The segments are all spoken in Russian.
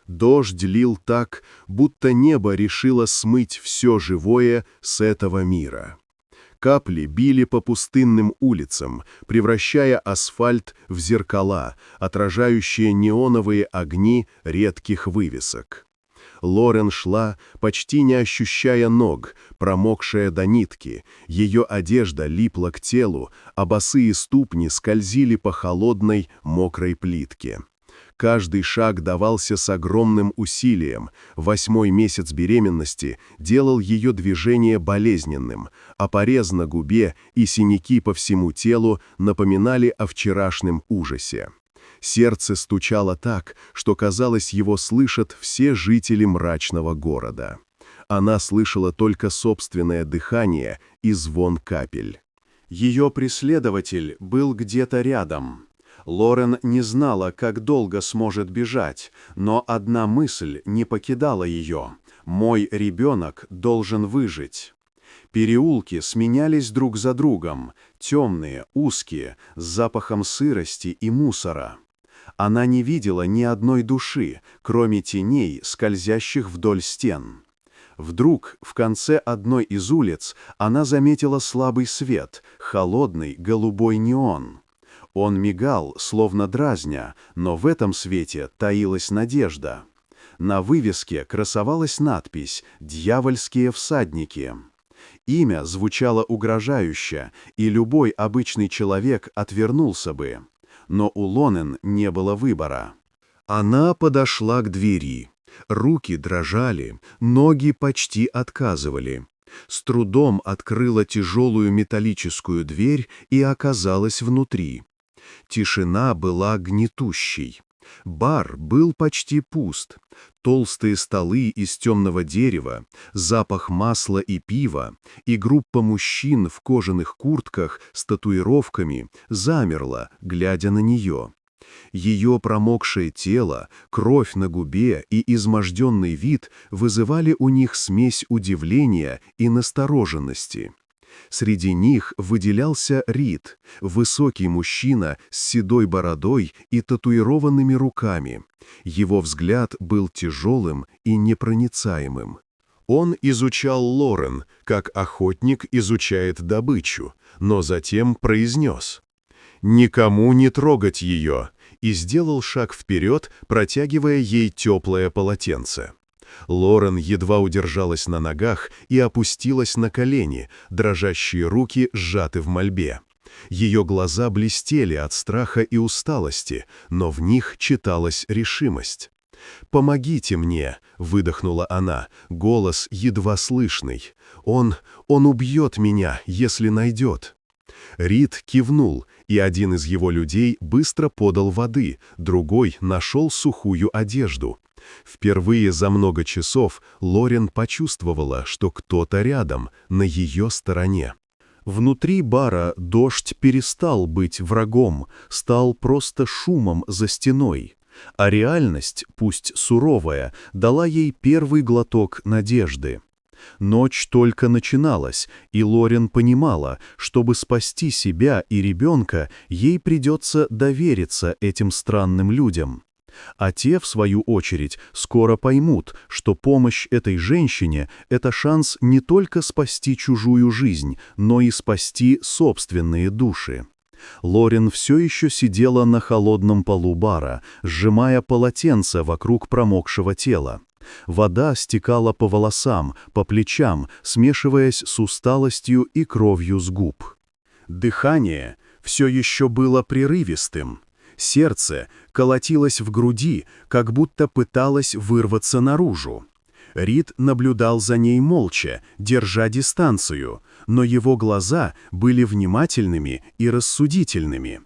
Дождь лил так, будто небо решило смыть все живое с этого мира. Капли били по пустынным улицам, превращая асфальт в зеркала, отражающие неоновые огни редких вывесок. Лорен шла, почти не ощущая ног, промокшая до нитки, ее одежда липла к телу, а босые ступни скользили по холодной, мокрой плитке. Каждый шаг давался с огромным усилием, 8-й месяц беременности делал ее движение болезненным, а порез на губе и синяки по всему телу напоминали о вчерашнем ужасе. Сердце стучало так, что, казалось, его слышат все жители мрачного города. Она слышала только собственное дыхание и звон капель. Ее преследователь был где-то рядом. Лорен не знала, как долго сможет бежать, но одна мысль не покидала ее: «Мой ребенок должен выжить». Переулки сменялись друг за другом, темные, узкие, с запахом сырости и мусора. Она не видела ни одной души, кроме теней, скользящих вдоль стен. Вдруг, в конце одной из улиц, она заметила слабый свет, холодный голубой неон. Он мигал, словно дразня, но в этом свете таилась надежда. На вывеске красовалась надпись «Дьявольские всадники». Имя звучало угрожающе, и любой обычный человек отвернулся бы. Но у Лорен не было выбора. Она подошла к двери. Руки дрожали, ноги почти отказывали. С трудом открыла тяжелую металлическую дверь и оказалась внутри. Тишина была гнетущей. Бар был почти пуст. Толстые столы из темного дерева, запах масла и пива, и группа мужчин в кожаных куртках с татуировками замерла, глядя на нее. Ее промокшее тело, кровь на губе и изможденный вид вызывали у них смесь удивления и настороженности. Среди них выделялся Рид, высокий мужчина с седой бородой и татуированными руками. Его взгляд был тяжелым и непроницаемым. Он изучал Лорен, как охотник изучает добычу, но затем произнес: «Никому не трогать ее», и сделал шаг вперед, протягивая ей теплое полотенце. Лорен едва удержалась на ногах и опустилась на колени, дрожащие руки сжаты в мольбе. Ее глаза блестели от страха и усталости, но в них читалась решимость. «Помогите мне!» — выдохнула она, голос едва слышный. Он убьет меня, если найдет». Рид кивнул, и один из его людей быстро подал воды, другой нашел сухую одежду. Впервые за много часов Лорен почувствовала, что кто-то рядом, на ее стороне. Внутри бара дождь перестал быть врагом, стал просто шумом за стеной. А реальность, пусть суровая, дала ей первый глоток надежды. Ночь только начиналась, и Лорен понимала, чтобы спасти себя и ребенка, ей придется довериться этим странным людям. А те, в свою очередь, скоро поймут, что помощь этой женщине – это шанс не только спасти чужую жизнь, но и спасти собственные души. Лорен все еще сидела на холодном полу бара, сжимая полотенце вокруг промокшего тела. Вода стекала по волосам, по плечам, смешиваясь с усталостью и кровью с губ. Дыхание все еще было прерывистым. Сердце колотилось в груди, как будто пыталось вырваться наружу. Рид наблюдал за ней молча, держа дистанцию, но его глаза были внимательными и рассудительными.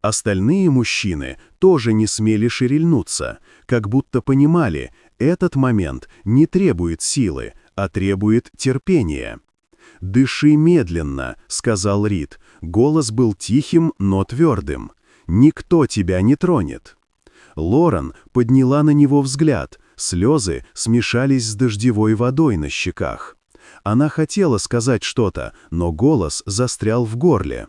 Остальные мужчины тоже не смели шевельнуться, как будто понимали, этот момент не требует силы, а требует терпения. «Дыши медленно», — сказал Рид. Голос был тихим, но твердым. «Никто тебя не тронет». Лорен подняла на него взгляд, слезы смешались с дождевой водой на щеках. Она хотела сказать что-то, но голос застрял в горле.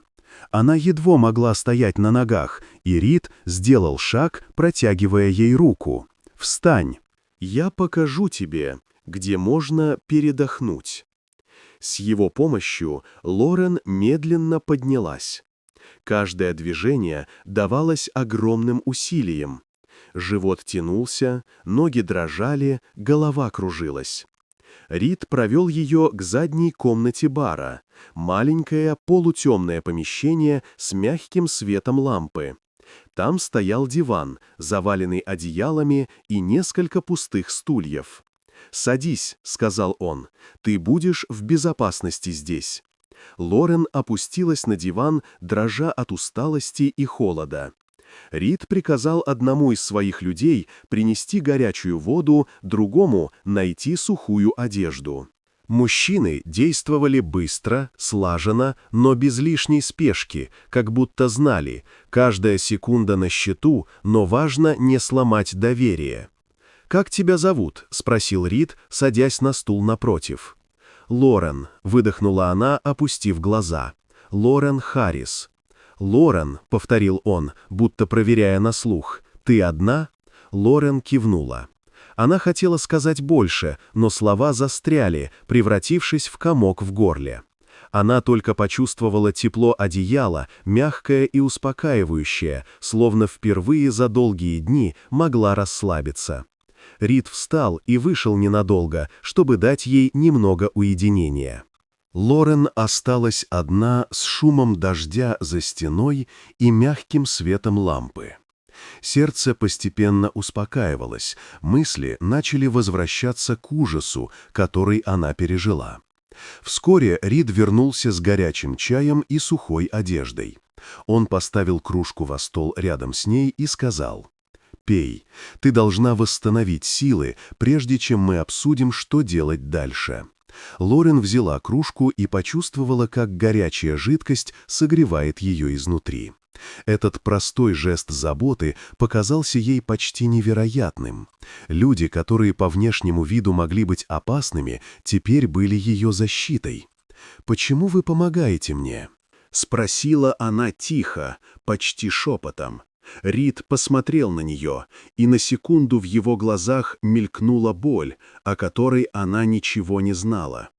Она едва могла стоять на ногах, и Рид сделал шаг, протягивая ей руку. «Встань!» «Я покажу тебе, где можно передохнуть». С его помощью Лорен медленно поднялась. Каждое движение давалось огромным усилием. Живот тянулся, ноги дрожали, голова кружилась. Рид провел ее к задней комнате бара, маленькое полутемное помещение с мягким светом лампы. Там стоял диван, заваленный одеялами и несколько пустых стульев. «Садись», — сказал он, — «ты будешь в безопасности здесь». Лорен опустилась на диван, дрожа от усталости и холода. Рид приказал одному из своих людей принести горячую воду, другому — найти сухую одежду. Мужчины действовали быстро, слаженно, но без лишней спешки, как будто знали, каждая секунда на счету, но важно не сломать доверие. «Как тебя зовут?» — спросил Рид, садясь на стул напротив. «Лорен», — выдохнула она, опустив глаза. «Лорен Харрис». «Лорен», — повторил он, будто проверяя на слух, — «ты одна?» Лорен кивнула. Она хотела сказать больше, но слова застряли, превратившись в комок в горле. Она только почувствовала тепло одеяла, мягкое и успокаивающее, словно впервые за долгие дни могла расслабиться. Рид встал и вышел ненадолго, чтобы дать ей немного уединения. Лорен осталась одна с шумом дождя за стеной и мягким светом лампы. Сердце постепенно успокаивалось, мысли начали возвращаться к ужасу, который она пережила. Вскоре Рид вернулся с горячим чаем и сухой одеждой. Он поставил кружку во стол рядом с ней и сказал: «Пей, ты должна восстановить силы, прежде чем мы обсудим, что делать дальше». Лорен взяла кружку и почувствовала, как горячая жидкость согревает ее изнутри. Этот простой жест заботы показался ей почти невероятным. Люди, которые по внешнему виду могли быть опасными, теперь были ее защитой. «Почему вы помогаете мне?» — спросила она тихо, почти шепотом. Рид посмотрел на нее, и на секунду в его глазах мелькнула боль, о которой она ничего не знала.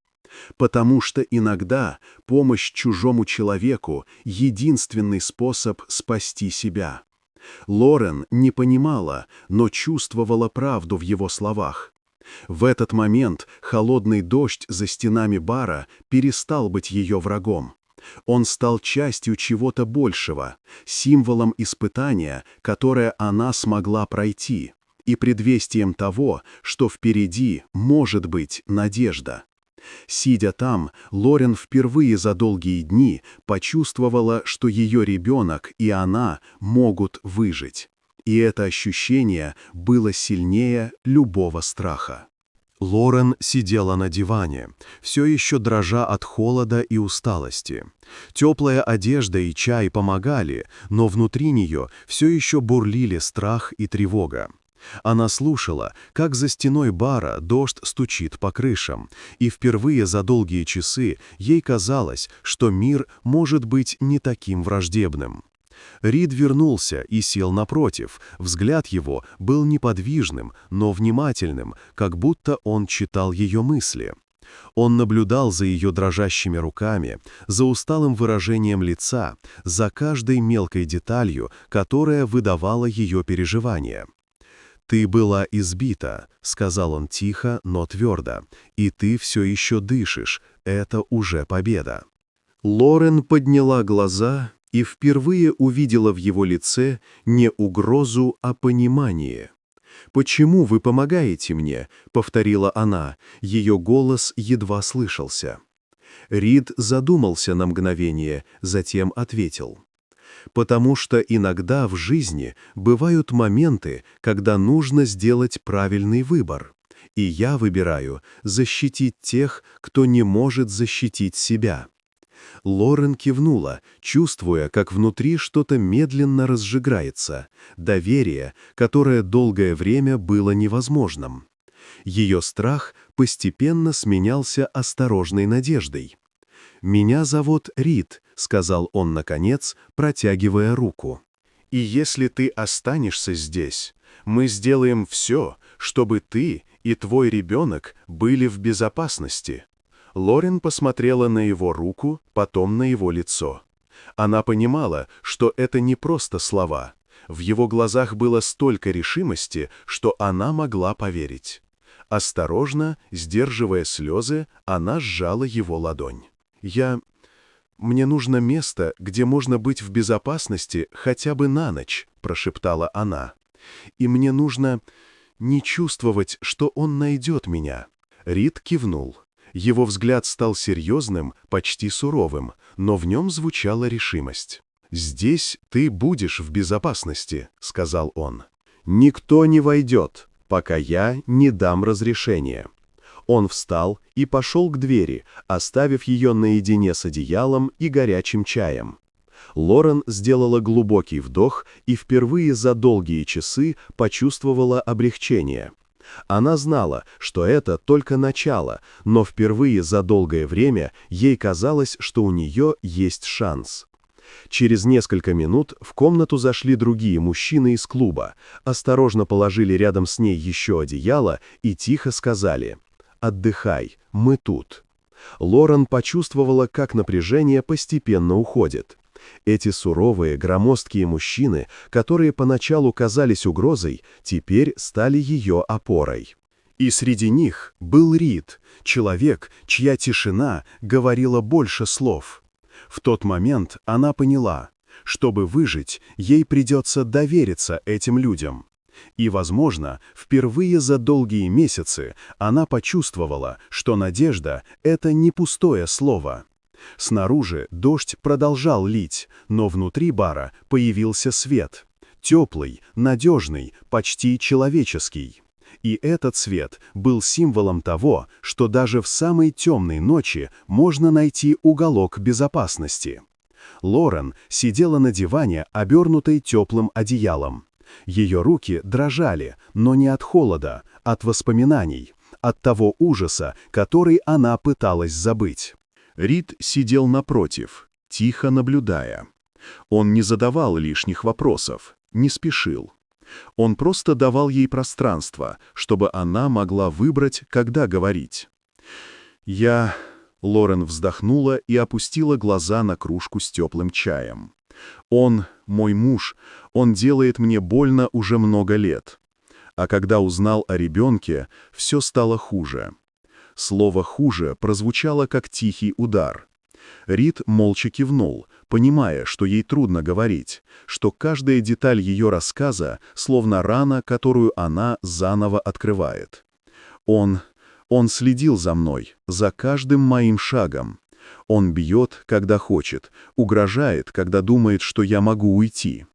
Потому что иногда помощь чужому человеку — единственный способ спасти себя. Лорен не понимала, но чувствовала правду в его словах. В этот момент холодный дождь за стенами бара перестал быть ее врагом. Он стал частью чего-то большего, символом испытания, которое она смогла пройти, и предвестием того, что впереди может быть надежда. Сидя там, Лорен впервые за долгие дни почувствовала, что ее ребенок и она могут выжить. И это ощущение было сильнее любого страха. Лорен сидела на диване, все еще дрожа от холода и усталости. Теплая одежда и чай помогали, но внутри нее все еще бурлили страх и тревога. Она слушала, как за стеной бара дождь стучит по крышам, и впервые за долгие часы ей казалось, что мир может быть не таким враждебным. Рид вернулся и сел напротив, взгляд его был неподвижным, но внимательным, как будто он читал ее мысли. Он наблюдал за ее дрожащими руками, за усталым выражением лица, за каждой мелкой деталью, которая выдавала ее переживания. «Ты была избита», — сказал он тихо, но твердо, — «и ты все еще дышишь, это уже победа». Лорен подняла глаза и впервые увидела в его лице не угрозу, а понимание. «Почему вы помогаете мне?» — повторила она, ее голос едва слышался. Рид задумался на мгновение, затем ответил: «Потому что иногда в жизни бывают моменты, когда нужно сделать правильный выбор, и я выбираю защитить тех, кто не может защитить себя». Лорен кивнула, чувствуя, как внутри что-то медленно разжигается, доверие, которое долгое время было невозможным. Ее страх постепенно сменялся осторожной надеждой. «Меня зовут Рид», — сказал он наконец, протягивая руку. «И если ты останешься здесь, мы сделаем все, чтобы ты и твой ребенок были в безопасности». Лорен посмотрела на его руку, потом на его лицо. Она понимала, что это не просто слова. В его глазах было столько решимости, что она могла поверить. Осторожно, сдерживая слезы, она сжала его ладонь. «Мне нужно место, где можно быть в безопасности хотя бы на ночь», — прошептала она. «И мне нужно не чувствовать, что он найдет меня». Рид кивнул. Его взгляд стал серьезным, почти суровым, но в нем звучала решимость. «Здесь ты будешь в безопасности», — сказал он. «Никто не войдет, пока я не дам разрешения». Он встал и пошел к двери, оставив ее наедине с одеялом и горячим чаем. Лорен сделала глубокий вдох и впервые за долгие часы почувствовала облегчение. Она знала, что это только начало, но впервые за долгое время ей казалось, что у нее есть шанс. Через несколько минут в комнату зашли другие мужчины из клуба, осторожно положили рядом с ней еще одеяло и тихо сказали: «Отдыхай, мы тут». Лорен почувствовала, как напряжение постепенно уходит. Эти суровые, громоздкие мужчины, которые поначалу казались угрозой, теперь стали ее опорой. И среди них был Рид, человек, чья тишина говорила больше слов. В тот момент она поняла, чтобы выжить, ей придется довериться этим людям. И, возможно, впервые за долгие месяцы она почувствовала, что надежда — это не пустое слово. Снаружи дождь продолжал лить, но внутри бара появился свет. Теплый, надежный, почти человеческий. И этот свет был символом того, что даже в самой темной ночи можно найти уголок безопасности. Лорен сидела на диване, обернутой теплым одеялом. Ее руки дрожали, но не от холода, от воспоминаний, от того ужаса, который она пыталась забыть. Рид сидел напротив, тихо наблюдая. Он не задавал лишних вопросов, не спешил. Он просто давал ей пространство, чтобы она могла выбрать, когда говорить. Лорен вздохнула и опустила глаза на кружку с теплым чаем. «Он, мой муж, он делает мне больно уже много лет. А когда узнал о ребенке, все стало хуже». Слово «хуже» прозвучало как тихий удар. Рид молча кивнул, понимая, что ей трудно говорить, что каждая деталь ее рассказа словно рана, которую она заново открывает. Он следил за мной, за каждым моим шагом. Он бьет, когда хочет, угрожает, когда думает, что я могу уйти.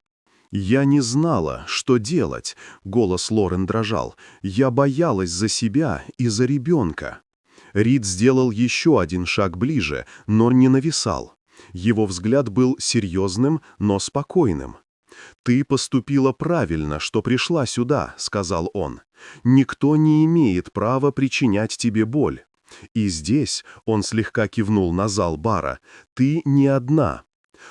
«Я не знала, что делать», — голос Лорен дрожал. «Я боялась за себя и за ребенка». Рид сделал еще один шаг ближе, но не нависал. Его взгляд был серьезным, но спокойным. «Ты поступила правильно, что пришла сюда», — сказал он. «Никто не имеет права причинять тебе боль. И здесь», — он слегка кивнул на зал бара, — «ты не одна».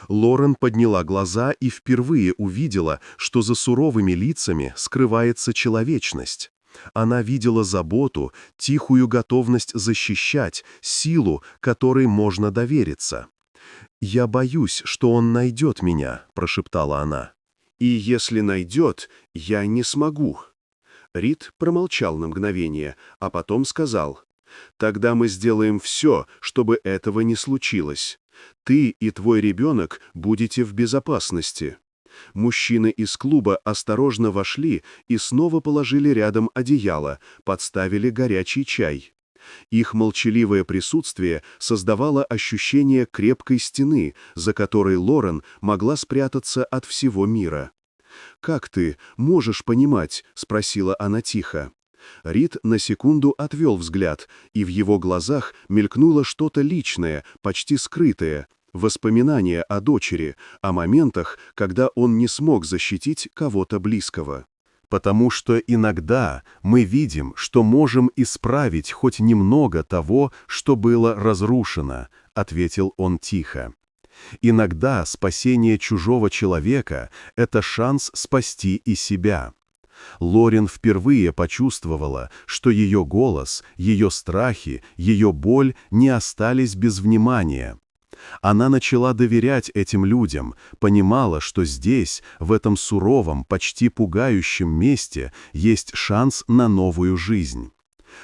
Лорен подняла глаза и впервые увидела, что за суровыми лицами скрывается человечность. Она видела заботу, тихую готовность защищать, силу, которой можно довериться. «Я боюсь, что он найдет меня», — прошептала она. «И если найдет, я не смогу». Рид промолчал на мгновение, а потом сказал: «Тогда мы сделаем все, чтобы этого не случилось. Ты и твой ребенок будете в безопасности». Мужчины из клуба осторожно вошли и снова положили рядом одеяло, подставили горячий чай. Их молчаливое присутствие создавало ощущение крепкой стены, за которой Лорен могла спрятаться от всего мира. «Как ты можешь понимать?» — спросила она тихо. Рид на секунду отвел взгляд, и в его глазах мелькнуло что-то личное, почти скрытое. Воспоминания о дочери, о моментах, когда он не смог защитить кого-то близкого. «Потому что иногда мы видим, что можем исправить хоть немного того, что было разрушено», — ответил он тихо. «Иногда спасение чужого человека — это шанс спасти и себя». Лорен впервые почувствовала, что ее голос, ее страхи, ее боль не остались без внимания. Она начала доверять этим людям, понимала, что здесь, в этом суровом, почти пугающем месте, есть шанс на новую жизнь.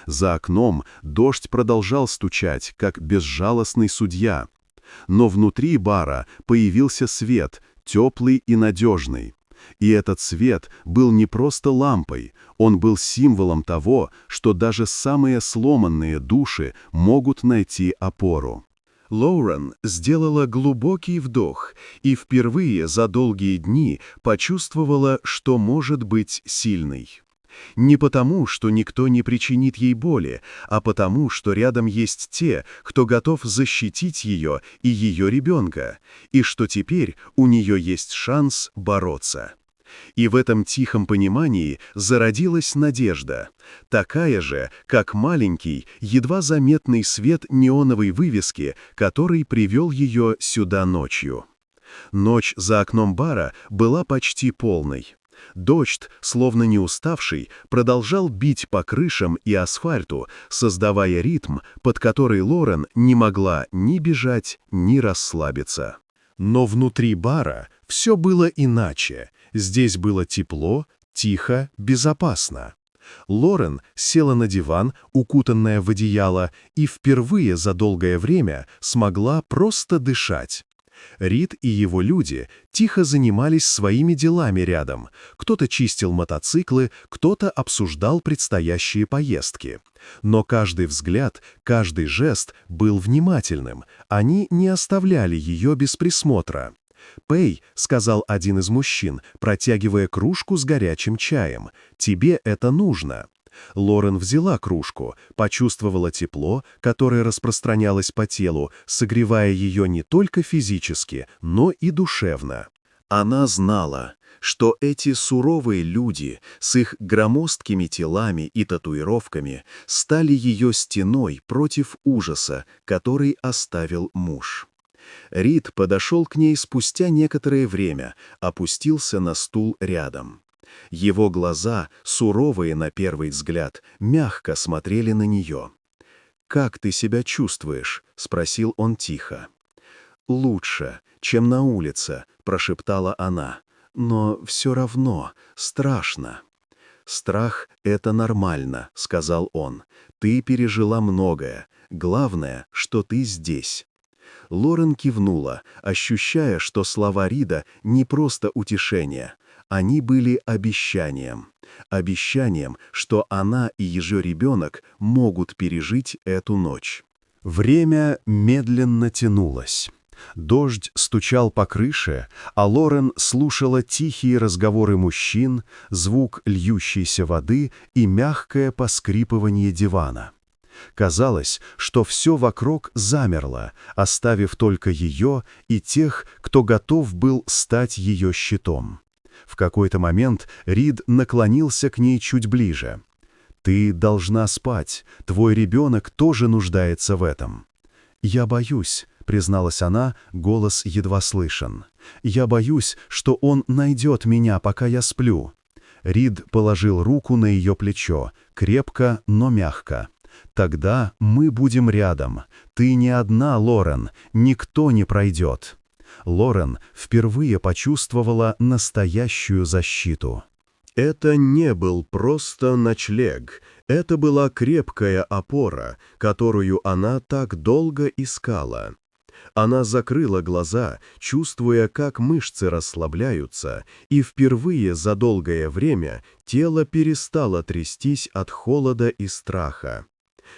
За окном дождь продолжал стучать, как безжалостный судья. Но внутри бара появился свет, теплый и надежный. И этот свет был не просто лампой, он был символом того, что даже самые сломанные души могут найти опору. Лорен сделала глубокий вдох и впервые за долгие дни почувствовала, что может быть сильной. Не потому, что никто не причинит ей боли, а потому, что рядом есть те, кто готов защитить ее и ее ребенка, и что теперь у нее есть шанс бороться. И в этом тихом понимании зародилась надежда, такая же, как маленький, едва заметный свет неоновой вывески, который привел ее сюда ночью. Ночь за окном бара была почти полной. Дождь, словно не уставший, продолжал бить по крышам и асфальту, создавая ритм, под который Лорен не могла ни бежать, ни расслабиться. Но внутри бара все было иначе. Здесь было тепло, тихо, безопасно. Лорен села на диван, укутанная в одеяло, и впервые за долгое время смогла просто дышать. Рид и его люди тихо занимались своими делами рядом. Кто-то чистил мотоциклы, кто-то обсуждал предстоящие поездки. Но каждый взгляд, каждый жест был внимательным. Они не оставляли ее без присмотра. «Пэй», — сказал один из мужчин, протягивая кружку с горячим чаем, — «тебе это нужно». Лорен взяла кружку, почувствовала тепло, которое распространялось по телу, согревая ее не только физически, но и душевно. Она знала, что эти суровые люди с их громоздкими телами и татуировками стали ее стеной против ужаса, который оставил муж. Рид подошел к ней спустя некоторое время, опустился на стул рядом. Его глаза, суровые на первый взгляд, мягко смотрели на нее. «Как ты себя чувствуешь?» — спросил он тихо. «Лучше, чем на улице», — прошептала она. «Но все равно страшно». «Страх — это нормально», — сказал он. «Ты пережила многое. Главное, что ты здесь». Лорен кивнула, ощущая, что слова Рида не просто утешение. Они были обещанием. Обещанием, что она и ее ребенок могут пережить эту ночь. Время медленно тянулось. Дождь стучал по крыше, а Лорен слушала тихие разговоры мужчин, звук льющейся воды и мягкое поскрипывание дивана. Казалось, что все вокруг замерло, оставив только ее и тех, кто готов был стать ее щитом. В какой-то момент Рид наклонился к ней чуть ближе. «Ты должна спать, твой ребенок тоже нуждается в этом». «Я боюсь», — призналась она, голос едва слышен. «Я боюсь, что он найдет меня, пока я сплю». Рид положил руку на ее плечо, крепко, но мягко. «Тогда мы будем рядом. Ты не одна, Лорен, никто не пройдет». Лорен впервые почувствовала настоящую защиту. Это не был просто ночлег, это была крепкая опора, которую она так долго искала. Она закрыла глаза, чувствуя, как мышцы расслабляются, и впервые за долгое время тело перестало трястись от холода и страха.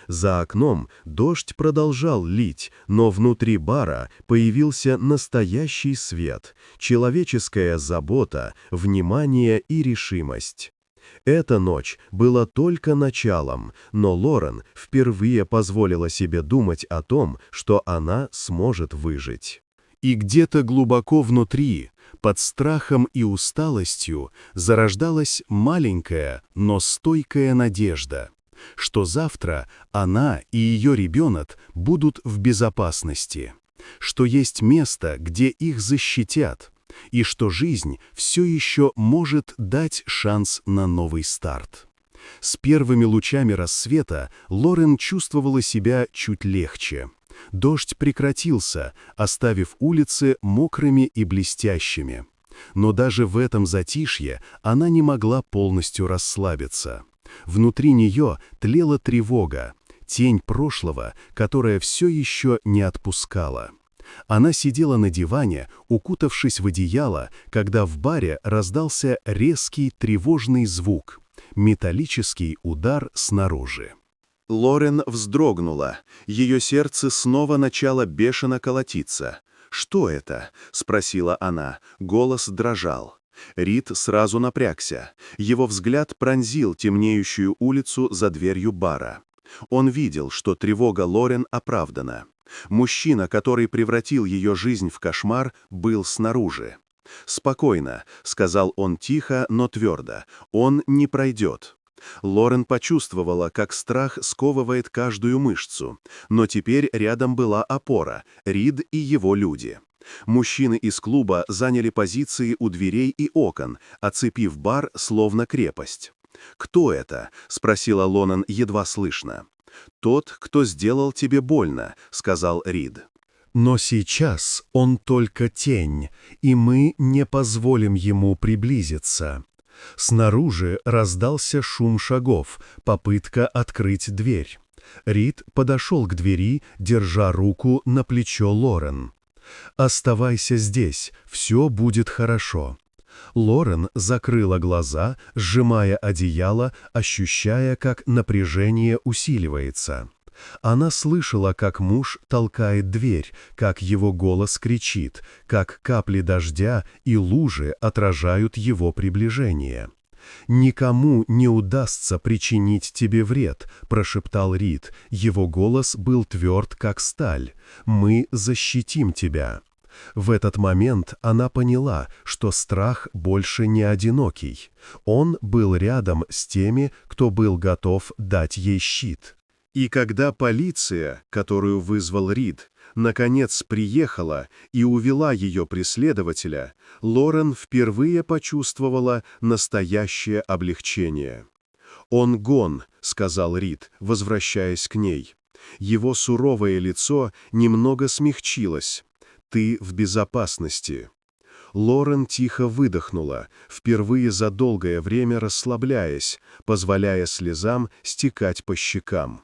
За окном дождь продолжал лить, но внутри бара появился настоящий свет, человеческая забота, внимание и решимость. Эта ночь была только началом, но Лорен впервые позволила себе думать о том, что она сможет выжить. И где-то глубоко внутри, под страхом и усталостью, зарождалась маленькая, но стойкая надежда, что завтра она и ее ребенок будут в безопасности, что есть место, где их защитят, и что жизнь все еще может дать шанс на новый старт. С первыми лучами рассвета Лорен чувствовала себя чуть легче. Дождь прекратился, оставив улицы мокрыми и блестящими. Но даже в этом затишье она не могла полностью расслабиться. Внутри нее тлела тревога, тень прошлого, которая все еще не отпускала. Она сидела на диване, укутавшись в одеяло, когда в баре раздался резкий тревожный звук — металлический удар снаружи. Лорен вздрогнула, ее сердце снова начало бешено колотиться. «Что это?» — спросила она, голос дрожал. Рид сразу напрягся, его взгляд пронзил темнеющую улицу за дверью бара. Он видел, что тревога Лорен оправдана. Мужчина, который превратил ее жизнь в кошмар, был снаружи. «Спокойно», — сказал он тихо, но твердо, — «он не пройдет». Лорен почувствовала, как страх сковывает каждую мышцу, но теперь рядом была опора — Рид и его люди. Мужчины из клуба заняли позиции у дверей и окон, оцепив бар словно крепость. «Кто это?» — спросила Лорен едва слышно. «Тот, кто сделал тебе больно», — сказал Рид. «Но сейчас он только тень, и мы не позволим ему приблизиться». Снаружи раздался шум шагов, попытка открыть дверь. Рид подошел к двери, держа руку на плечо Лорен. «Оставайся здесь, все будет хорошо». Лорен закрыла глаза, сжимая одеяло, ощущая, как напряжение усиливается. Она слышала, как муж толкает дверь, как его голос кричит, как капли дождя и лужи отражают его приближение. «Никому не удастся причинить тебе вред», — прошептал Рид. Его голос был тверд, как сталь. «Мы защитим тебя». В этот момент она поняла, что страх больше не одинокий. Он был рядом с теми, кто был готов дать ей щит. И когда полиция, которую вызвал Рид, наконец приехала и увела ее преследователя, Лорен впервые почувствовала настоящее облегчение. «Он гон», — сказал Рид, возвращаясь к ней. Его суровое лицо немного смягчилось. «Ты в безопасности». Лорен тихо выдохнула, впервые за долгое время расслабляясь, позволяя слезам стекать по щекам.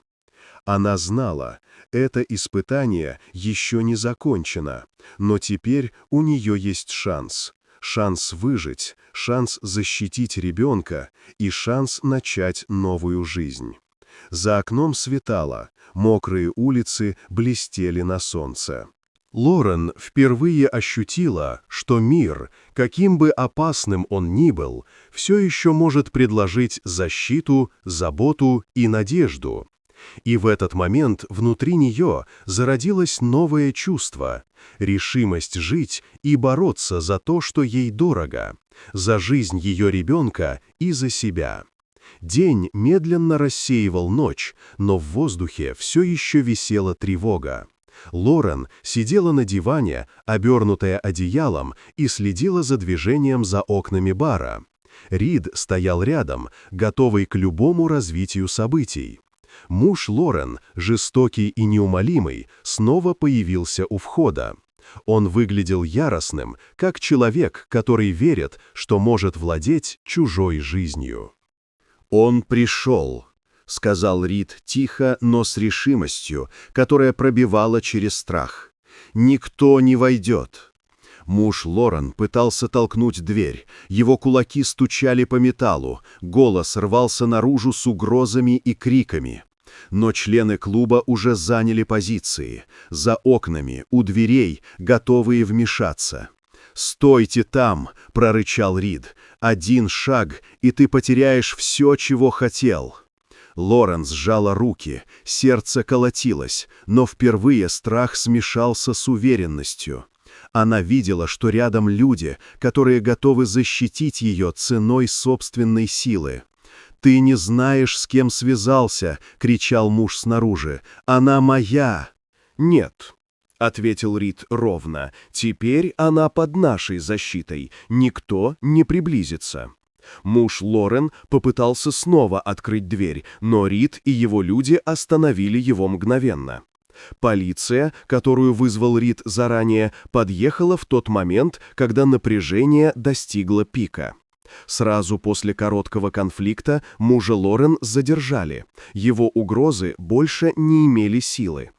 Она знала, это испытание еще не закончено, но теперь у нее есть шанс. Шанс выжить, шанс защитить ребенка и шанс начать новую жизнь. За окном светало, мокрые улицы блестели на солнце. Лорен впервые ощутила, что мир, каким бы опасным он ни был, все еще может предложить защиту, заботу и надежду. И в этот момент внутри нее зародилось новое чувство — решимость жить и бороться за то, что ей дорого, за жизнь ее ребенка и за себя. День медленно рассеивал ночь, но в воздухе все еще висела тревога. Лорен сидела на диване, обернутая одеялом, и следила за движением за окнами бара. Рид стоял рядом, готовый к любому развитию событий. Муж Лорен, жестокий и неумолимый, снова появился у входа. Он выглядел яростным, как человек, который верит, что может владеть чужой жизнью. «Он пришел», — сказал Рид тихо, но с решимостью, которая пробивала через страх. «Никто не войдет». Муж Лорен пытался толкнуть дверь, его кулаки стучали по металлу, голос рвался наружу с угрозами и криками. Но члены клуба уже заняли позиции, за окнами, у дверей, готовые вмешаться. «Стойте там!» — прорычал Рид. «Один шаг, и ты потеряешь все, чего хотел». Лорен сжала руки, сердце колотилось, но впервые страх смешался с уверенностью. Она видела, что рядом люди, которые готовы защитить ее ценой собственной силы. «Ты не знаешь, с кем связался!» — кричал муж снаружи. «Она моя!» «Нет». — ответил Рид ровно. «Теперь она под нашей защитой. Никто не приблизится». Муж Лорен попытался снова открыть дверь, но Рид и его люди остановили его мгновенно. Полиция, которую вызвал Рид заранее, подъехала в тот момент, когда напряжение достигло пика. Сразу после короткого конфликта мужа Лорен задержали. Его угрозы больше не имели силы.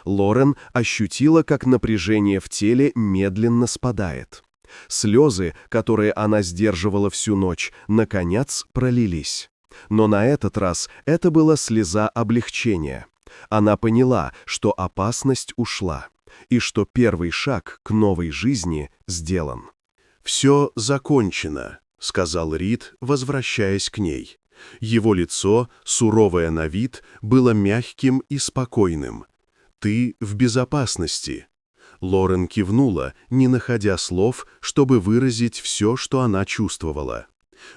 Лорен ощутила, как напряжение в теле медленно спадает. Слезы, которые она сдерживала всю ночь, наконец пролились. Но на этот раз это была слеза облегчения. Она поняла, что опасность ушла, и что первый шаг к новой жизни сделан. «Все закончено», — сказал Рид, возвращаясь к ней. Его лицо, суровое на вид, было мягким и спокойным. «Ты в безопасности». Лорен кивнула, не находя слов, чтобы выразить все, что она чувствовала.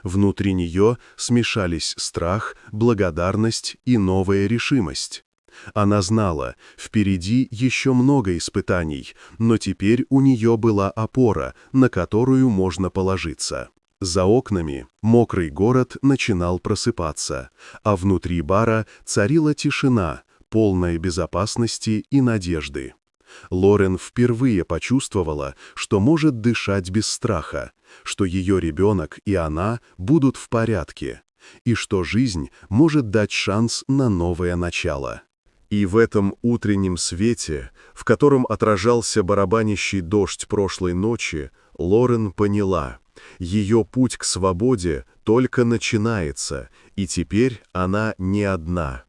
Внутри нее смешались страх, благодарность и новая решимость. Она знала, впереди еще много испытаний, но теперь у нее была опора, на которую можно положиться. За окнами мокрый город начинал просыпаться, а внутри бара царила тишина, полная безопасности и надежды. Лорен впервые почувствовала, что может дышать без страха, что ее ребенок и она будут в порядке, и что жизнь может дать шанс на новое начало. И в этом утреннем свете, в котором отражался барабанящий дождь прошлой ночи, Лорен поняла, ее путь к свободе только начинается, и теперь она не одна.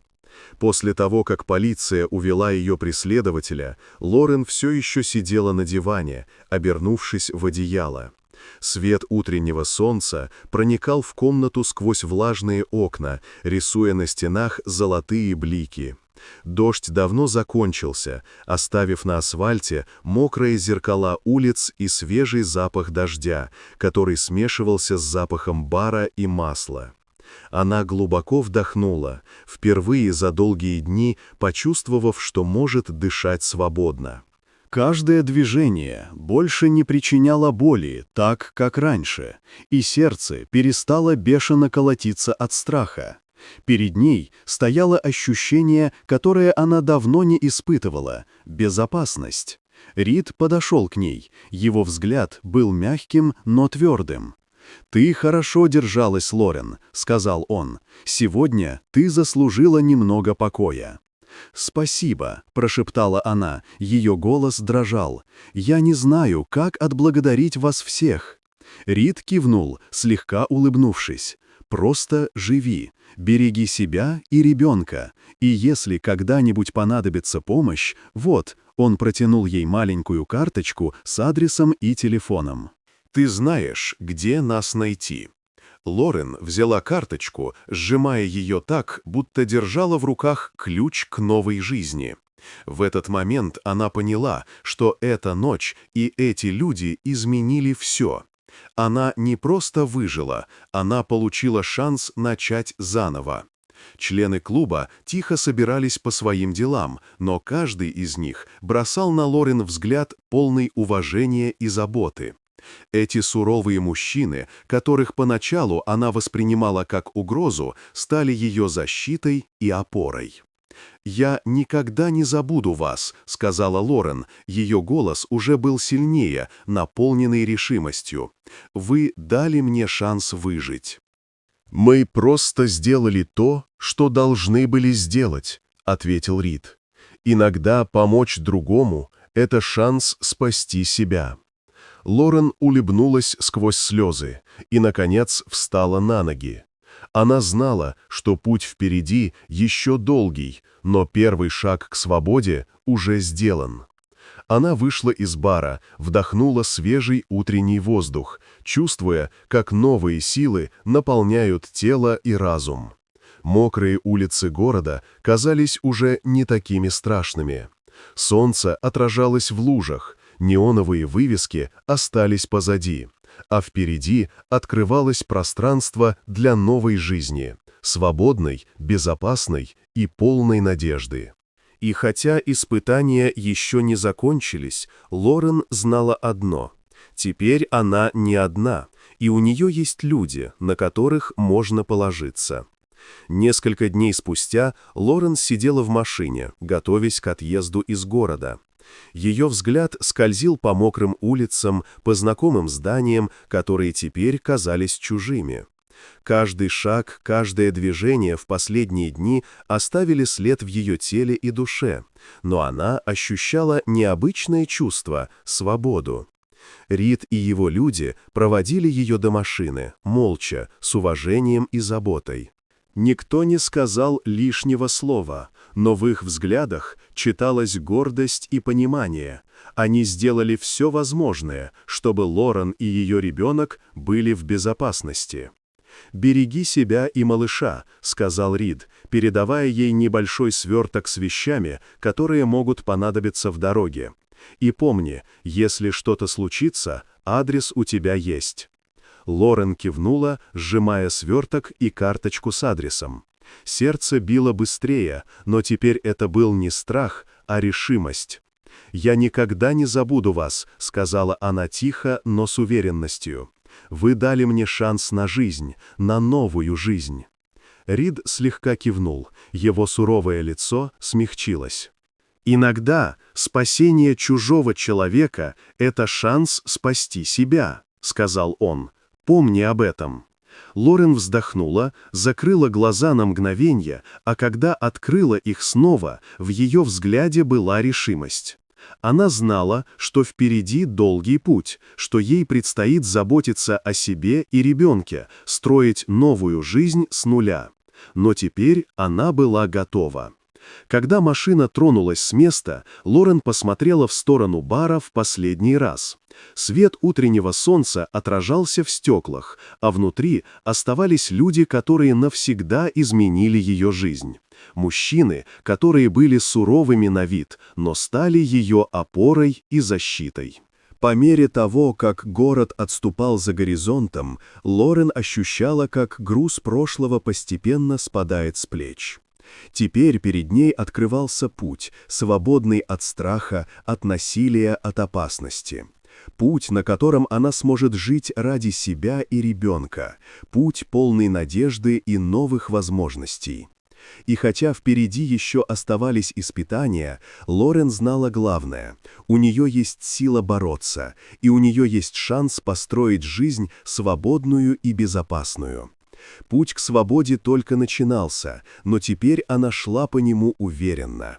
После того, как полиция увела ее преследователя, Лорен все еще сидела на диване, обернувшись в одеяло. Свет утреннего солнца проникал в комнату сквозь влажные окна, рисуя на стенах золотые блики. Дождь давно закончился, оставив на асфальте мокрые зеркала улиц и свежий запах дождя, который смешивался с запахом бара и масла. Она глубоко вдохнула, впервые за долгие дни почувствовав, что может дышать свободно. Каждое движение больше не причиняло боли, так, как раньше, и сердце перестало бешено колотиться от страха. Перед ней стояло ощущение, которое она давно не испытывала — безопасность. Рид подошел к ней, его взгляд был мягким, но твердым. «Ты хорошо держалась, Лорен», — сказал он. «Сегодня ты заслужила немного покоя». «Спасибо», — прошептала она, ее голос дрожал. «Я не знаю, как отблагодарить вас всех». Рид кивнул, слегка улыбнувшись. «Просто живи, береги себя и ребенка, и если когда-нибудь понадобится помощь, вот», — он протянул ей маленькую карточку с адресом и телефоном. «Ты знаешь, где нас найти». Лорен взяла карточку, сжимая ее так, будто держала в руках ключ к новой жизни. В этот момент она поняла, что эта ночь и эти люди изменили все. Она не просто выжила, она получила шанс начать заново. Члены клуба тихо собирались по своим делам, но каждый из них бросал на Лорен взгляд, полный уважения и заботы. Эти суровые мужчины, которых поначалу она воспринимала как угрозу, стали ее защитой и опорой. «Я никогда не забуду вас», — сказала Лорен, ее голос уже был сильнее, наполненный решимостью. «Вы дали мне шанс выжить». «Мы просто сделали то, что должны были сделать», — ответил Рид. «Иногда помочь другому — это шанс спасти себя». Лорен улыбнулась сквозь слезы и, наконец, встала на ноги. Она знала, что путь впереди еще долгий, но первый шаг к свободе уже сделан. Она вышла из бара, вдохнула свежий утренний воздух, чувствуя, как новые силы наполняют тело и разум. Мокрые улицы города казались уже не такими страшными. Солнце отражалось в лужах, неоновые вывески остались позади, а впереди открывалось пространство для новой жизни, свободной, безопасной и полной надежды. И хотя испытания еще не закончились, Лорен знала одно: теперь она не одна, и у нее есть люди, на которых можно положиться. Несколько дней спустя Лорен сидела в машине, готовясь к отъезду из города. Ее взгляд скользил по мокрым улицам, по знакомым зданиям, которые теперь казались чужими. Каждый шаг, каждое движение в последние дни оставили след в ее теле и душе, но она ощущала необычное чувство — свободу. Рид и его люди проводили ее до машины, молча, с уважением и заботой. Никто не сказал лишнего слова, но в их взглядах читалась гордость и понимание. Они сделали все возможное, чтобы Лорен и ее ребенок были в безопасности. «Береги себя и малыша», — сказал Рид, передавая ей небольшой сверток с вещами, которые могут понадобиться в дороге. «И помни, если что-то случится, адрес у тебя есть». Лорен кивнула, сжимая сверток и карточку с адресом. Сердце било быстрее, но теперь это был не страх, а решимость. «Я никогда не забуду вас», — сказала она тихо, но с уверенностью. «Вы дали мне шанс на жизнь, на новую жизнь». Рид слегка кивнул, его суровое лицо смягчилось. «Иногда спасение чужого человека — это шанс спасти себя», — сказал он. «Помни об этом». Лорен вздохнула, закрыла глаза на мгновенье, а когда открыла их снова, в ее взгляде была решимость. Она знала, что впереди долгий путь, что ей предстоит заботиться о себе и ребенке, строить новую жизнь с нуля. Но теперь она была готова. Когда машина тронулась с места, Лорен посмотрела в сторону бара в последний раз. Свет утреннего солнца отражался в стеклах, а внутри оставались люди, которые навсегда изменили ее жизнь. Мужчины, которые были суровыми на вид, но стали ее опорой и защитой. По мере того, как город отступал за горизонтом, Лорен ощущала, как груз прошлого постепенно спадает с плеч. Теперь перед ней открывался путь, свободный от страха, от насилия, от опасности. Путь, на котором она сможет жить ради себя и ребенка. Путь, полный надежды и новых возможностей. И хотя впереди еще оставались испытания, Лорен знала главное: у нее есть сила бороться, и у нее есть шанс построить жизнь свободную и безопасную. Путь к свободе только начинался, но теперь она шла по нему уверенно.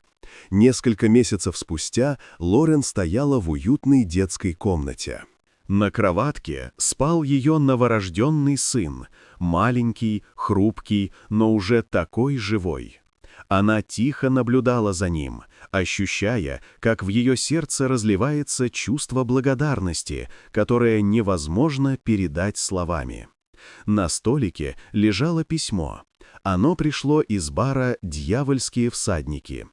Несколько месяцев спустя Лорен стояла в уютной детской комнате. На кроватке спал ее новорожденный сын, маленький, хрупкий, но уже такой живой. Она тихо наблюдала за ним, ощущая, как в ее сердце разливается чувство благодарности, которое невозможно передать словами. На столике лежало письмо. Оно пришло из бара «Дьявольские всадники».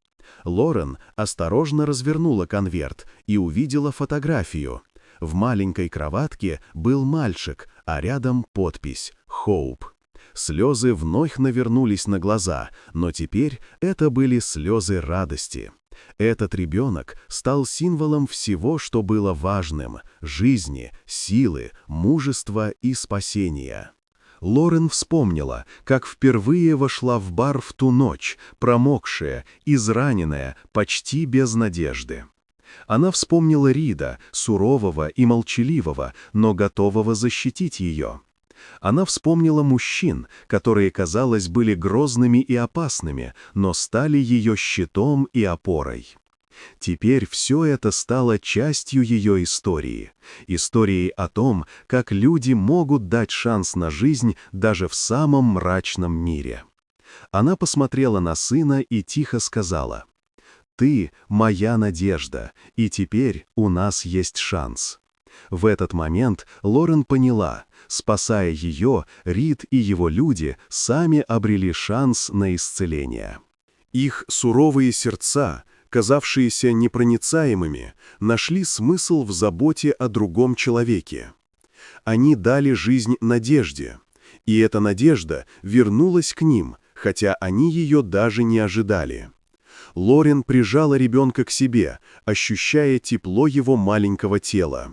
Лорен осторожно развернула конверт и увидела фотографию. В маленькой кроватке был мальчик, а рядом подпись «Хоуп». Слезы вновь навернулись на глаза, но теперь это были слезы радости. Этот ребенок стал символом всего, что было важным — жизни, силы, мужества и спасения. Лорен вспомнила, как впервые вошла в бар в ту ночь, промокшая, израненная, почти без надежды. Она вспомнила Рида, сурового и молчаливого, но готового защитить ее. Она вспомнила мужчин, которые, казалось, были грозными и опасными, но стали ее щитом и опорой. Теперь все это стало частью ее истории. Историей о том, как люди могут дать шанс на жизнь даже в самом мрачном мире. Она посмотрела на сына и тихо сказала: «Ты — моя надежда, и теперь у нас есть шанс». В этот момент Лорен поняла: спасая ее, Рид и его люди сами обрели шанс на исцеление. Их суровые сердца, казавшиеся непроницаемыми, нашли смысл в заботе о другом человеке. Они дали жизнь надежде, и эта надежда вернулась к ним, хотя они ее даже не ожидали. Лорен прижала ребенка к себе, ощущая тепло его маленького тела.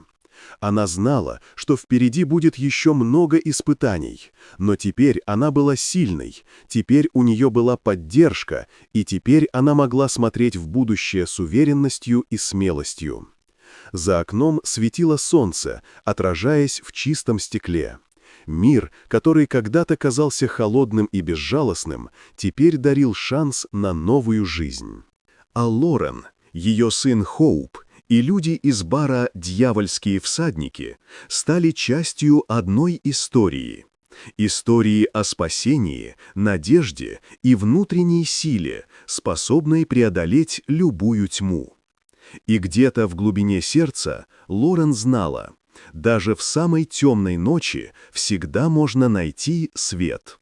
Она знала, что впереди будет еще много испытаний, но теперь она была сильной, теперь у нее была поддержка, и теперь она могла смотреть в будущее с уверенностью и смелостью. За окном светило солнце, отражаясь в чистом стекле. Мир, который когда-то казался холодным и безжалостным, теперь дарил шанс на новую жизнь. А Лорен, ее сын Хоуп, и люди из бара «Дьявольские всадники» стали частью одной истории. Истории о спасении, надежде и внутренней силе, способной преодолеть любую тьму. И где-то в глубине сердца Лорен знала, даже в самой темной ночи всегда можно найти свет.